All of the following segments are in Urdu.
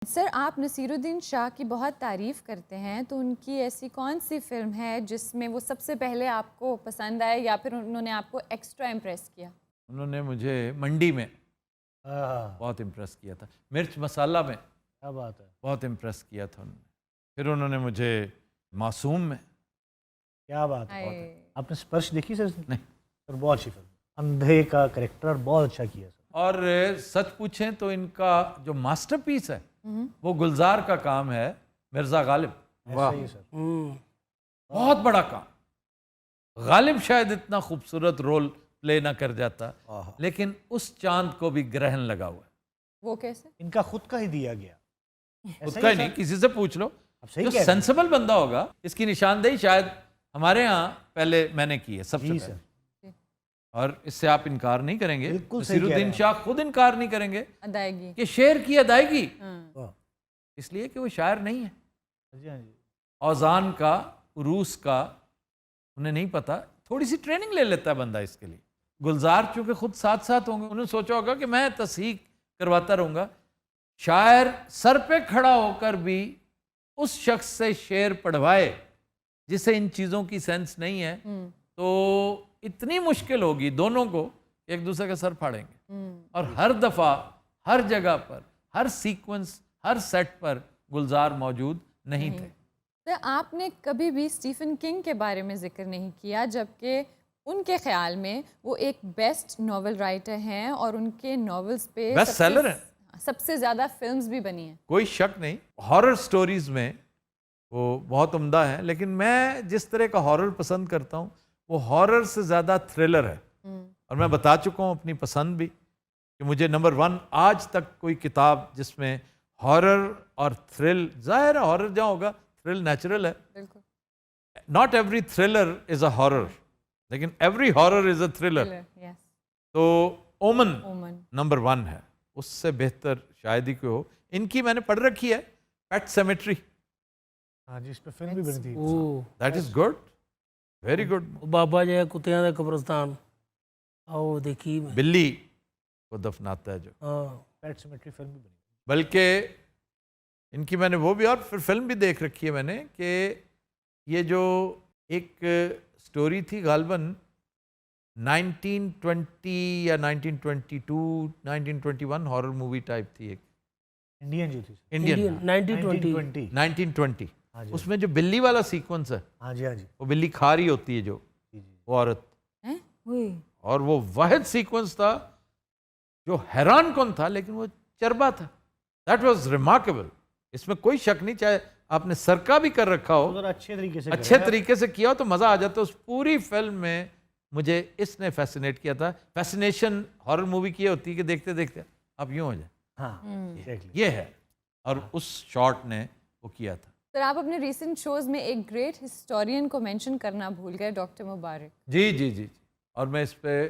سر آپ نصیر الدین شاہ کی بہت تعریف کرتے ہیں، تو ان کی ایسی کون سی فلم ہے جس میں وہ سب سے پہلے آپ کو پسند آئے یا پھر انہوں نے آپ کو ایکسٹرا امپریس کیا؟ انہوں نے مجھے منڈی میں بہت امپریس کیا تھا، مرچ مسالہ میں کیا بات ہے، بہت امپریس کیا تھا انہوں نے. پھر انہوں نے مجھے معصوم میں. کیا بات ہے. آئے آپ نے اسپرش دیکھی سر؟ نہیں. سر بہت اچھی فلم، اندھے کا کریکٹر بہت اچھا کیا سر. اور سچ پوچھیں تو ان کا جو ماسٹر پیس ہے وہ گلزار کا کام ہے، مرزا غالب. ایسا ہی سر. بہت بڑا کام. غالب شاید اتنا خوبصورت رول پلے نہ کر جاتا، لیکن اس چاند کو بھی گرہن لگا ہوا ہے. وہ کیسے؟ ان کا خود کا ہی دیا گیا. خود کا ہی نہیں، کسی سے پوچھ لو اب صحیح جو کہہ رہے ہیں. سینسیبل بندہ ہوگا. اس کی نشاندہی شاید ہمارے ہاں پہلے میں نے کی ہے سب سے جی پہلے، سر. اور اس سے آپ انکار نہیں کریں گے. بالکل صحیح نصیر کہہ رہے الدین ہیں شاہ خود انکار نہیں کریں گے ادائیگی. کہ شعر کی ادائیگی، ہاں. اس لیے کہ وہ شاعر نہیں ہے. جی ہاں جی. اوزان کا، عروس کا انہیں نہیں پتا. تھوڑی سی ٹریننگ لے لیتا ہے بندہ اس کے لیے. گلزار چونکہ خود ساتھ ساتھ ہوں گے، انہوں نے سوچا ہوگا کہ میں تصحیح کرواتا رہوں گا. شاعر سر پہ کھڑا ہو کر بھی اس شخص سے شعر پڑھوائے جسے ان چیزوں کی سینس نہیں ہے، تو اتنی مشکل ہوگی دونوں کو کہ ایک دوسرے کا سر پھاڑیں گے. اور ہر دفعہ، ہر جگہ پر، ہر سیکوینس، ہر سیٹ پر گلزار موجود نہیں تھے. سر آپ نے کبھی بھی اسٹیفن کنگ کے بارے میں ذکر نہیں کیا، جبکہ ان کے خیال میں وہ ایک بیسٹ ناول رائٹر ہیں اور ان کے ناولز پہ بیسٹ سیلر ہیں، سب سے زیادہ فلمز بھی بنی ہیں. کوئی شک نہیں. ہارر سٹوریز میں وہ بہت عمدہ ہیں، لیکن میں جس طرح کا ہارر پسند کرتا ہوں وہ ہارر سے زیادہ تھرلر ہے. اور میں بتا چکا ہوں اپنی پسند بھی کہ مجھے نمبر 1 آج تک کوئی کتاب جس میں ہارر اور تھرل، ظاہر ہے ہارر جہاں ہوگا تھرل نیچرل ہے. بالکل. Not every thriller is a horror, لیکن ایوری ہارر از اے تھرلر. Yes. تو اومن اومن. نمبر 1 ہے. اس سے بہتر شاید ہی کوئی ہو. ان کی میں نے پڑھ رکھی ہے پیٹ سیمیٹری. ہاں جی، اس پہ فلم بھی بنی تھی. That is good, very good. بابا جی کتیاں دا قبرستان آؤ دیکھی میں. بلی کو دفناتا ہے جو. پیٹ سیمیٹری فلم بھی بنی. بلکہ ان کی میں نے وہ بھی اور پھر فلم بھی دیکھ رکھی ہے میں نے، کہ یہ جو ایک سٹوری تھی غالباً 1920 یا 1922 1921 ہارر مووی ٹائپ تھی ایک انڈین جو تھی. انڈین 1920. 1920. ہاں جی. اس میں جو بلی والا سیکوینس ہے، ہاں جی ہاں جی. وہ بلی کھا رہی ہوتی ہے جو جی جی. وہ عورت، ہوئی. اور وہ واحد سیکوینس تھا جو حیران کن تھا، لیکن وہ چربا تھا. That was remarkable. اس میں کوئی شک نہیں، چاہے آپ نے سرکہ بھی کر رکھا ہو، ذرا اچھے طریقے سے اچھے طریقے سے کیا ہو تو مزہ آ جاتا. اس پوری فلم میں مجھے اس نے فیسینیٹ کیا تھا. فیسینیشن ہارر مووی کی ہوتی ہے کہ دیکھتے دیکھتے آپ یوں ہو جائیں. ہاں یہ ہے، اور اس شارٹ نے وہ کیا تھا. سر آپ اپنے ریسنٹ شوز میں ایک گریٹ ہسٹورین کو مینشن کرنا بھول گئے، ڈاکٹر مبارک. جی جی جی. اور میں اس پہ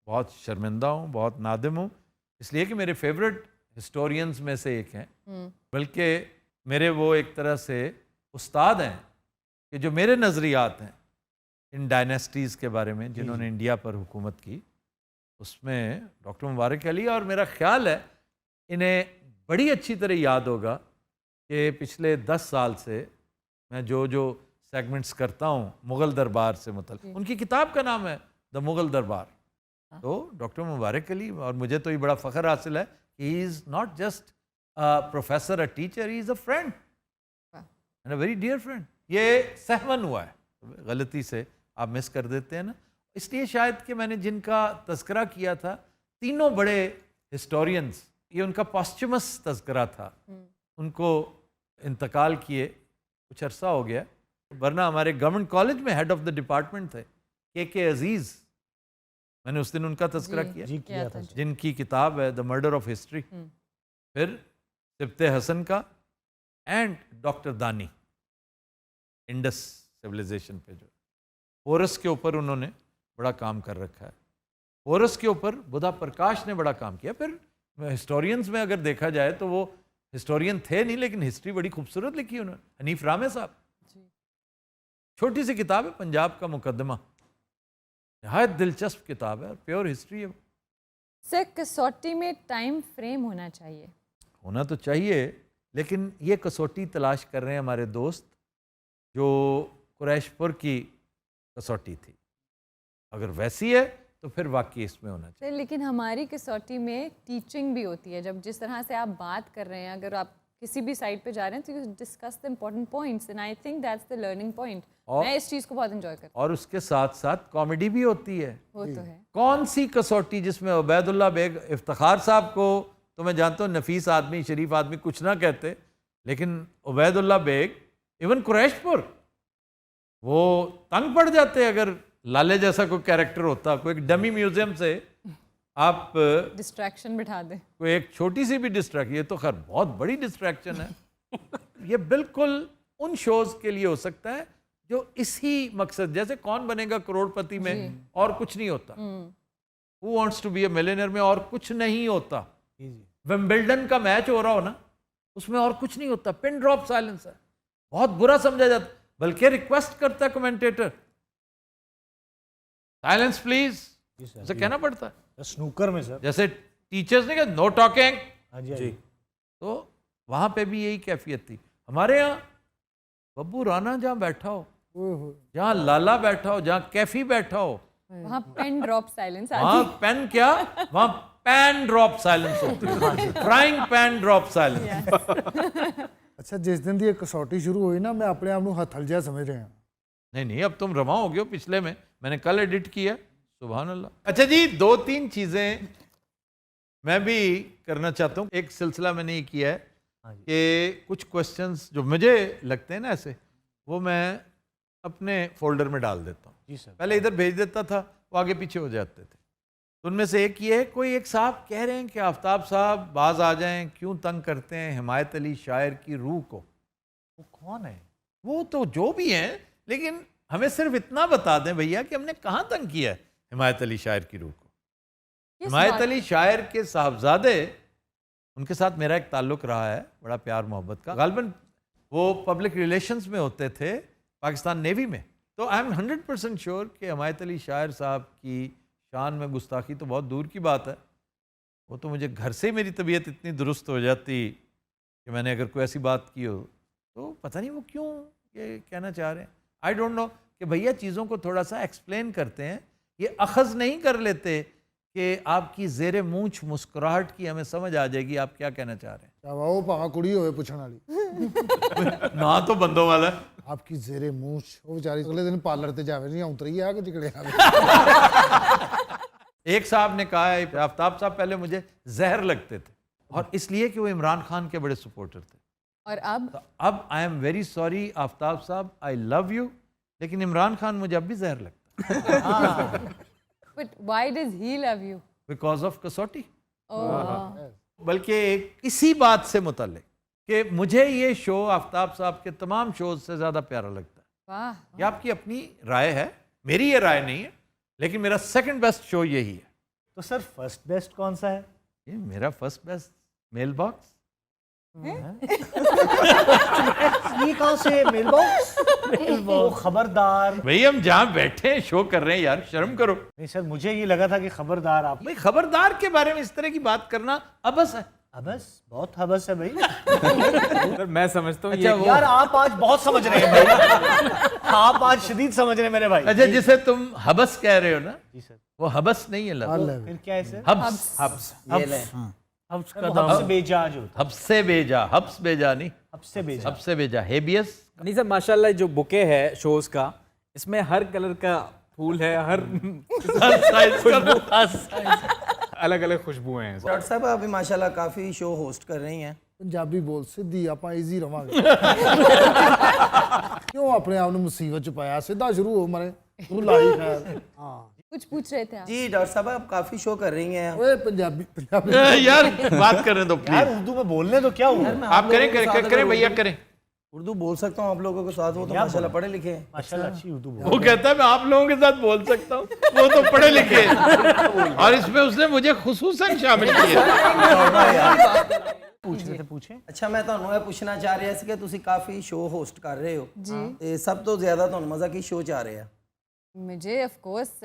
بہت شرمندہ ہوں، بہت نادم ہوں، اس لیے کہ میرے فیورٹ ہسٹورینز میں سے ایک ہیں، بلکہ میرے وہ ایک طرح سے استاد ہیں کہ جو میرے نظریات ہیں ان ڈائنیسٹیز کے بارے میں جنہوں نے انڈیا پر حکومت کی، اس میں ڈاکٹر مبارک علی. اور میرا خیال ہے انہیں بڑی اچھی طرح یاد ہوگا کہ پچھلے 10 سال سے میں جو سیگمنٹس کرتا ہوں مغل دربار سے متعلق، ان کی کتاب کا نام ہے دا مغل دربار. تو ڈاکٹر مبارک علی، اور مجھے تو یہ بڑا فخر حاصل ہے کہ he is not just professor, a teacher, he is a friend and a very dear friend. یہ سہون ہوا ہے، غلطی سے آپ مس کر دیتے ہیں نا. اس لیے شاید کہ میں نے جن کا تذکرہ کیا تھا، تینوں بڑے ہسٹورینز، یہ ان کا پاسچمس تذکرہ تھا. ان کو انتقال کیے کچھ عرصہ ہو گیا، ورنہ ہمارے گورنمنٹ کالج میں ہیڈ آف دا ڈپارٹمنٹ تھے کے عزیز. میں نے اس دن ان کا تذکرہ کیا، جی کیا تھا. جن کی کتاب ہے دا مرڈر آف ہسٹری. پھر سبط حسن کا، اینڈ ڈاکٹر دانی انڈس سویلائزیشن پہ جو پورس کے اوپر انہوں نے بڑا کام کر رکھا ہے. پورس کے اوپر بدھا پرکاش نے بڑا کام کیا. پھر ہسٹورینز میں اگر دیکھا جائے تو وہ ہسٹورین تھے نہیں، لیکن ہسٹری بڑی خوبصورت لکھی انہوں نے. حنیف رامے صاحب، چھوٹی سی کتاب ہے پنجاب کا مقدمہ، نہایت دلچسپ کتاب ہے اور پیور ہسٹری ہے. سر کسوٹی میں ٹائم فریم ہونا چاہیے. ہونا تو چاہیے، لیکن یہ کسوٹی تلاش کر رہے ہیں ہمارے دوست جو قریش پور کی کسوٹی تھی. اگر ویسی ہے تو پھر واقعی اس میں ہونا چاہیے. لیکن ہماری کسوٹی میں ٹیچنگ بھی ہوتی ہے. جب جس طرح سے آپ بات کر رہے ہیں, اگر آپ کسی بھی سائٹ پہ جا رہے ہیں تو you discuss the important points, and I think that's the learning point. میں اس چیز کو بہت انجوائے کرتی ہوں. اور اس کے ساتھ ساتھ کامیڈی بھی ہوتی ہے. وہ تو ہے. کون سی کسوٹی جس میں عبید اللہ بیگ, افتخار صاحب کو تو میں جانتا ہوں نفیس آدمی, شریف آدمی, کچھ نہ کہتے, لیکن عبید اللہ بیگ, ایون قریش پور, وہ تنگ پڑ جاتے اگر لالے جیسا کوئی کیریکٹر ہوتا. کوئی ایک ڈمی میوزیم سے آپ ڈسٹریکشن بٹھا دیں, کوئی ایک چھوٹی سی بھی ڈسٹریکشن, یہ تو خیر بہت بڑی ڈسٹریکشن ہے. یہ بالکل ان شوز کے لیے ہو سکتا ہے جو اسی مقصد, جیسے کون بنے گا کروڑ پتی میں اور کچھ نہیں ہوتا, Who wants to be a millionaire میں اور کچھ نہیں ہوتا. ومبلڈن کا میچ ہو رہا ہو نا, اس میں اور کچھ نہیں ہوتا, پن ڈراپ سائلنس ہے, بہت برا سمجھا جاتا, بلکہ ریکویسٹ کرتا ہے کمنٹیٹر سائلنس پلیز, اسے کہنا پڑتا ہے. سنوکر میں سر جیسے ٹیچرز نے کہا نو ٹاکنگ, ہاں جی, تو وہاں پہ بھی یہی کیفیت تھی. ہمارے یہاں ببو رانا جہاں بیٹھا ہو, جہاں لالا بیٹھا ہو, جہاں کیفی بیٹھا ہو, وہاں پین ڈراپ سائلنس وہاں پین کیا, وہاں پین ڈراپ سائلنس ہوتی ہے, فرائنگ پین ڈراپ سائلنس. اچھا جس دن یہ کسوٹی شروع ہوئی نا, میں اپنے آپ کو ہتھل جہا سمجھ رہا ہوں. نہیں اب تم رواں ہو گئے ہو پچھلے میں نے کل ایڈٹ کیا, سبحان اللہ. اچھا جی, 2-3 چیزیں میں بھی کرنا چاہتا ہوں. ایک سلسلہ میں نے یہ کیا ہے کہ کچھ کوشچنس جو مجھے لگتے ہیں نا ایسے, وہ میں اپنے فولڈر میں ڈال دیتا ہوں. جی سر. پہلے ادھر بھیج دیتا تھا, وہ آگے پیچھے ہو جاتے تھے. تو ان میں سے ایک یہ ہے, کوئی ایک صاحب کہہ رہے ہیں کہ آفتاب صاحب باز آ جائیں, کیوں تنگ کرتے ہیں حمایت علی شاعر کی روح کو. وہ کون ہے؟ وہ تو جو بھی ہیں, لیکن ہمیں صرف اتنا بتا دیں بھیا کہ ہم نے کہاں تنگ کیا ہے حمایت علی شاعر کی روح کو. حمایت علی شاعر کے صاحبزادے, ان کے ساتھ میرا ایک تعلق رہا ہے بڑا پیار محبت کا. غالباً وہ پبلک ریلیشنز میں ہوتے تھے پاکستان نیوی میں. تو آئی ایم 100% شیور کہ حمایت علی شاعر صاحب کی شان میں گستاخی تو بہت دور کی بات ہے. وہ تو مجھے گھر سے میری طبیعت اتنی درست ہو جاتی کہ میں نے اگر کوئی ایسی بات کی ہو تو پتہ نہیں وہ کیوں یہ کہنا چاہ رہے ہیں. آئی ڈونٹ نو کہ بھیا چیزوں کو تھوڑا سا ایکسپلین کرتے ہیں, یہ اخذ نہیں کر لیتے کہ آپ کی زیر مونچھ مسکراہٹ کی ہمیں سمجھ آ جائے گی آپ کیا کہنا چاہ رہے ہیں. وہ پاوا کڑی ہوئے پوچھنے والی نہ تو بندوں والا ہے. آپ کی زیر مونچھ, وہ بیچاری اگلے دن پارلر تے جاوے نہیں اتری آ کے جکڑے. ایک صاحب نے کہا ہے آفتاب صاحب پہلے مجھے زہر لگتے تھے, اور اس لیے کہ وہ عمران خان کے بڑے سپورٹر تھے. اور اب آئی ایم ویری سوری آفتاب صاحب, آئی لو یو, لیکن عمران خان مجھے اب بھی زہر لگتا ہے. But why does he love you? Because of کسوٹی. Oh. بلکہ اسی بات سے متعلق کہ مجھے یہ شو آفتاب صاحب کے تمام شوز سے زیادہ پیارا لگتا ہے. واہ. یہ آپ کی اپنی رائے ہے, میری یہ رائے نہیں ہے, لیکن میرا سیکنڈ بیسٹ شو یہی ہے. تو سر فرسٹ بیسٹ کون سا ہے؟ یہ میرا فرسٹ بیسٹ میل باکس. یہ کہاں سے میل باکس؟ وہ خبردار. بھئی ہم جہاں بیٹھے ہیں شو کر رہے ہیں یار, شرم کرو. نہیں سر, مجھے یہ لگا تھا کہ خبردار آپ. بھئی خبردار کے بارے میں اس طرح کی بات کرنا ابس ہے. حبس, بہت حبس ہے بھائی. سر میں سمجھتا ہوں اچھا, یار آپ آج بہت سمجھ رہے ہیں بھائی, آپ آج شدید سمجھ رہے ہیں میرے بھائی. اچھا جسے تم حبس کہہ رہے ہو نا, جی سر. وہ حبس نہیں ہے لفظ, پھر کیا ہے سر؟ حبس. حبس. حبس کا حبس سے بیجا جو ہوتا ہے. حبس سے بیجا, حبس بیجا نہیں, حبس سے بیجا. حبس سے بیجا, ہیبیس. نہیں سر, ماشاءاللہ جو بکے ہے شوز کا, اس میں ہر کلر کا پھول ہے, ہر الگ الگ خوشبوئیں ہیں. ڈاکٹر صاحب ابھی ماشاءاللہ کافی شو ہوسٹ کر رہی ہیں. پنجابی بول سدھی آپ ایزی رواں گے. کیوں اپنے آپ نے مصیبت چ پایا, سیدھا شروع ہو مرے لائی خیر. ہاں کچھ پوچھ رہے تھے آپ. جی ڈاکٹر صاحب آپ کافی شو کر رہی ہیں. اوے پنجابی یار بات کریں تو یار پلیز, اردو میں بولنے تو کیا ہوا. آپ کریں بھیا کریں. اردو بول سکتا ہوں آپ لوگوں کے ساتھ, وہ تو ماشاءاللہ پڑھے لکھے ہیں. ماشاءاللہ اچھی اردو بول. وہ کہتا ہے میں آپ لوگوں کے ساتھ بول سکتا ہوں, وہ تو پڑھے لکھے ہیں, اور اس میں اس نے مجھے خصوصاً شامل کیا. پوچھ رہے تھے, پوچھیں. اچھا میں ਤੁਹਾਨੂੰ ਇਹ ਪੁੱਛਣਾ ਚਾਹ ਰਿਹਾ ਸੀ ਕਿ ਤੁਸੀਂ ਕਾਫੀ ਸ਼ੋ ਹੋਸਟ ਕਰ ਰਹੇ ਹੋ, ਤੇ ਸਭ ਤੋਂ ਜ਼ਿਆਦਾ ਤੁਹਾਨੂੰ ਮਜ਼ਾ ਕੀ ਸ਼ੋ ਚ ਆ ਰਿਹਾ? مجھے آف کورس